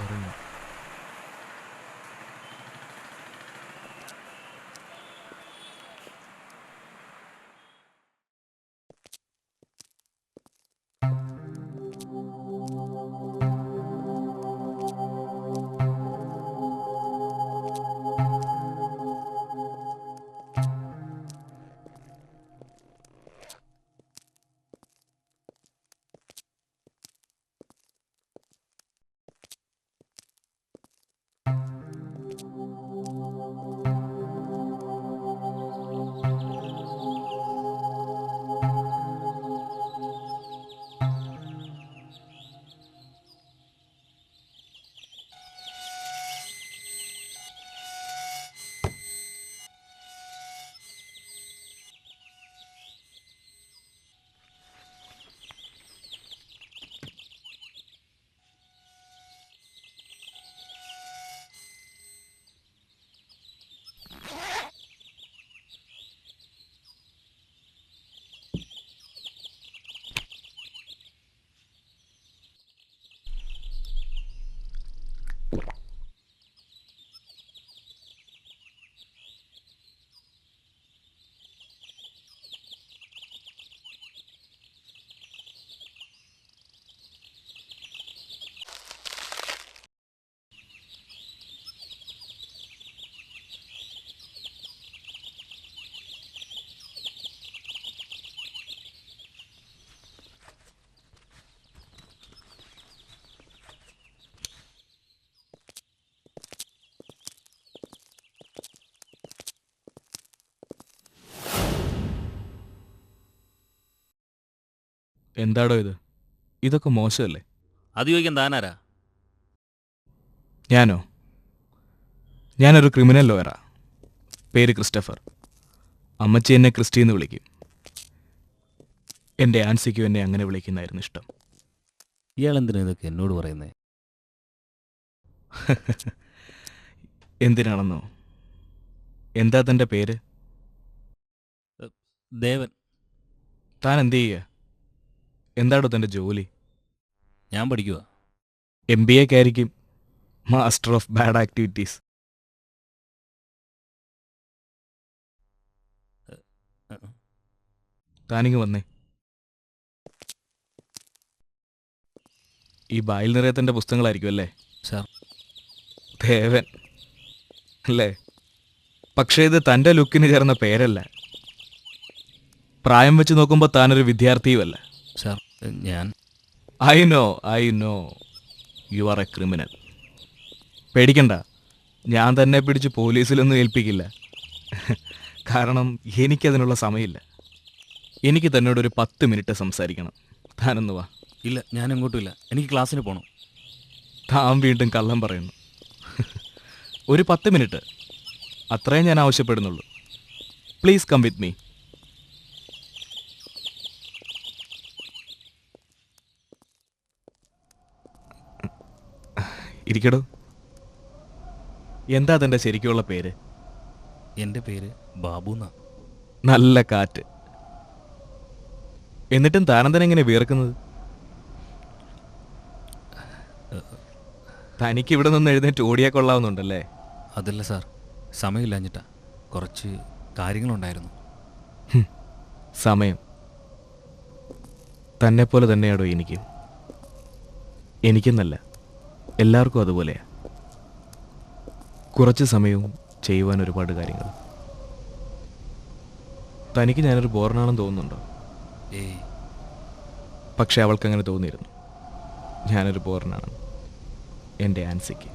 ഉറങ്ങി. എന്താടോ ഇത്? ഇതൊക്കെ മോശമല്ലേ? അത് ചോദിക്കാൻ താനാരാ? ഞാനൊരു ക്രിമിനൽ ലോയറാ. പേര് ക്രിസ്റ്റഫർ. അമ്മച്ചി എന്നെ ക്രിസ്റ്റി എന്ന് വിളിക്കും. എൻ്റെ ആൻസിക്കും എന്നെ അങ്ങനെ വിളിക്കുന്നതായിരുന്നു ഇഷ്ടം. ഇയാളെന്തിനാ ഇതൊക്കെ എന്നോട് പറയുന്നേ? എന്തിനാണെന്നോ? എന്താ തൻ്റെ പേര്? ദേവൻ. താൻ എന്ത് ചെയ്യുക? എന്താടോ തൻ്റെ ജോലി? ഞാൻ പഠിക്കുക. MBA ആയിരിക്കും. Master of bad activities. താനിങ്ങ് വന്നേ. ഈ ബായിൽ നിറയത്തിൻ്റെ പുസ്തകങ്ങളായിരിക്കും അല്ലേ? സാർ. ദേവൻ അല്ലേ? പക്ഷേ ഇത് തൻ്റെ ലുക്കിന് ചേർന്ന പേരല്ല. പ്രായം വെച്ച് നോക്കുമ്പോൾ താനൊരു വിദ്യാർത്ഥിയുമല്ല. സാർ, ഞാൻ I know you are A criminal. പേടിക്കണ്ട, ഞാൻ തന്നെ പിടിച്ച് പോലീസിലൊന്നും ഏൽപ്പിക്കില്ല. കാരണം എനിക്കതിനുള്ള സമയമില്ല. എനിക്ക് തന്നോടൊരു 10 മിനിറ്റ് സംസാരിക്കണം. താനൊന്ന് വാ. ഇല്ല, ഞാൻ എങ്ങോട്ടുമില്ല. എനിക്ക് ക്ലാസ്സിന് പോകണം. താൻ വീണ്ടും കള്ളം പറയുന്നു. ഒരു 10 മിനിറ്റ്, അത്രേ ഞാൻ ആവശ്യപ്പെടുന്നുള്ളൂ. Please come with me. ഇരിക്കടോ. എന്താ തൻ്റെ ശരിക്കുള്ള പേര്? എൻ്റെ പേര് ബാബു എന്നാ. നല്ല കാറ്റ്. എന്നിട്ടും താനെന്തിനെങ്ങനെ വിയർക്കുന്നത്? തനിക്ക് ഇവിടെ നിന്ന് എഴുന്നേറ്റ് ഓടിയാൽ കൊള്ളാവുന്നുണ്ടല്ലേ? അതല്ല സാർ, സമയമില്ലാഞ്ഞിട്ടാ. കുറച്ച് കാര്യങ്ങളുണ്ടായിരുന്നു. സമയം തന്നെപ്പോലെ തന്നെയാടോ എനിക്കെന്നല്ല, എല്ലാവർക്കും അതുപോലെയാ. കുറച്ച് സമയവും ചെയ്യുവാൻ ഒരുപാട് കാര്യങ്ങൾ. തനിക്ക് ഞാനൊരു ബോറനാണെന്ന് തോന്നുന്നുണ്ടോ? ഏയ്. പക്ഷെ അവൾക്കങ്ങനെ തോന്നിയിരുന്നു, ഞാനൊരു ബോറനാണെന്ന്. എൻ്റെ ആൻസിക്ക്.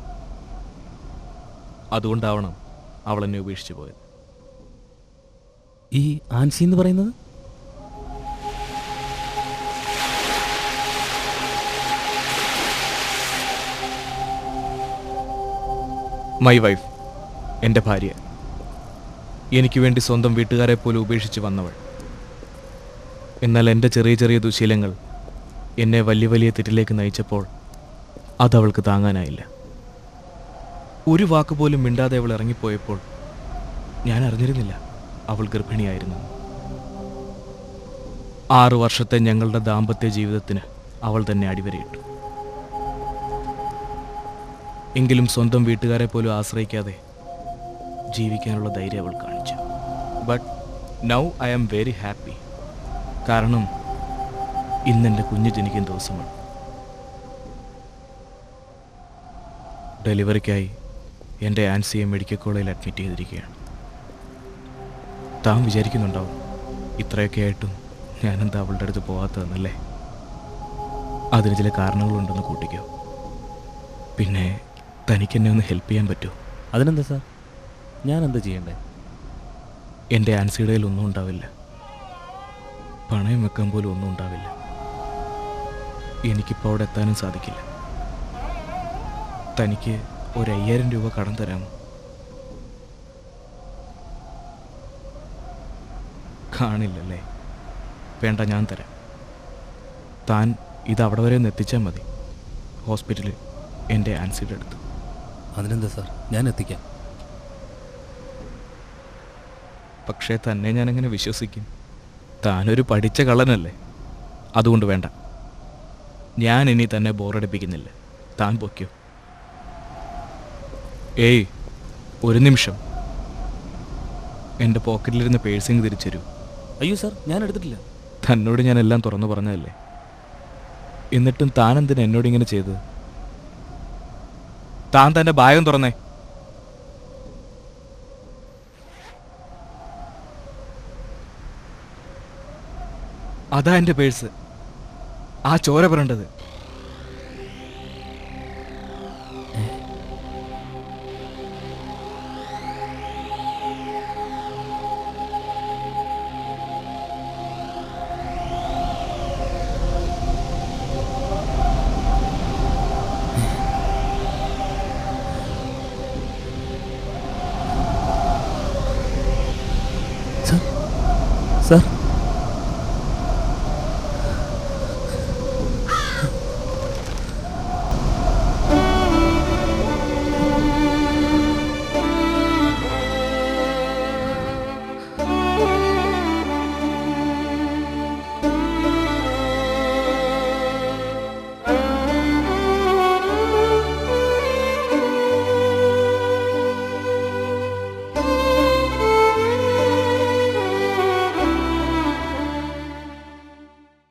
അതുകൊണ്ടാവണം അവൾ എന്നെ ഉപേക്ഷിച്ച് പോയത്. ഈ ആൻസി എന്ന് പറയുന്നത്? മൈ വൈഫ്, എൻ്റെ ഭാര്യ. എനിക്ക് വേണ്ടി സ്വന്തം വീട്ടുകാരെ പോലും ഉപേക്ഷിച്ച് വന്നവൾ. എന്നാൽ എൻ്റെ ചെറിയ ചെറിയ ദുശീലങ്ങൾ എന്നെ വലിയ വലിയ തെറ്റിലേക്ക് നയിച്ചപ്പോൾ അതവൾക്ക് താങ്ങാനായില്ല. ഒരു വാക്ക് പോലും മിണ്ടാതെ അവൾ ഇറങ്ങിപ്പോയപ്പോൾ ഞാൻ അറിഞ്ഞിരുന്നില്ല അവൾ ഗർഭിണിയായിരുന്നു. 6 വർഷത്തെ ഞങ്ങളുടെ ദാമ്പത്യ ജീവിതത്തിന് അവൾ തന്നെ അടിവരയിട്ടു. എങ്കിലും സ്വന്തം വീട്ടുകാരെ പോലും ആശ്രയിക്കാതെ ജീവിക്കാനുള്ള ധൈര്യം അവൾ കാണിച്ചു. But now I am very happy. കാരണം ഇന്നെൻ്റെ കുഞ്ഞ് ജനിക്കുന്ന ദിവസമാണ്. ഡെലിവറിക്കായി എൻ്റെ ആൻസിയെ മെഡിക്കൽ കോളേജിൽ അഡ്മിറ്റ് ചെയ്തിരിക്കുകയാണ്. താൻ വിചാരിക്കുന്നുണ്ടാവും ഇത്രയൊക്കെ ആയിട്ടും ഞാനെന്താ അവളുടെ അടുത്ത് പോകാത്തതെന്നല്ലേ. അതിന് ചില കാരണങ്ങളുണ്ടെന്ന് കൂട്ടിക്കോ. പിന്നെ തനിക്കെന്നെ ഒന്ന് ഹെൽപ്പ് ചെയ്യാൻ പറ്റുമോ? അതിനെന്താ സാർ, ഞാൻ എന്താ ചെയ്യണ്ടേ? എൻ്റെ ആൻസിയുടെ കയ്യിൽ ഒന്നും ഉണ്ടാവില്ല, പണയം വെക്കാൻ പോലും ഒന്നും ഉണ്ടാവില്ല. എനിക്കിപ്പോൾ അവിടെ എത്താനും സാധിക്കില്ല. തനിക്ക് ഒരു 5000 രൂപ കടം തരാമോ? കാണില്ലല്ലേ? വേണ്ട, ഞാൻ തരാം. താൻ ഇത് അവിടെ വരെ ഒന്ന് എത്തിച്ചാൽ മതി, ഹോസ്പിറ്റലിൽ എൻ്റെ ആൻസിയുടെ അടുത്ത്. അതിനെന്താ സാർ, ഞാൻ എത്തിക്കാം. പക്ഷേ തന്നെ ഞാനെങ്ങനെ വിശ്വസിക്കും? താനൊരു പഠിച്ച കള്ളനല്ലേ. അതുകൊണ്ട് വേണ്ട, ഞാൻ ഇനി തന്നെ ബോറടിപ്പിക്കുന്നില്ല. താൻ പൊയ്ക്കോ. ഏയ്, ഒരു നിമിഷം. എൻ്റെ പോക്കറ്റിലിരുന്ന പേഴ്സിങ് തിരിച്ചു തരൂ. അയ്യോ സാർ, ഞാൻ എടുത്തിട്ടില്ല. തന്നോട് ഞാൻ എല്ലാം തുറന്നു പറഞ്ഞതല്ലേ. എന്നിട്ടും താൻ എന്തിനാ എന്നോട് ഇങ്ങനെ ചെയ്തത്? താൻ തൻ്റെ ബാഗം തുറന്നേ. അതാ എൻ്റെ പേഴ്സ്, ആ ചോര പുരണ്ടത്.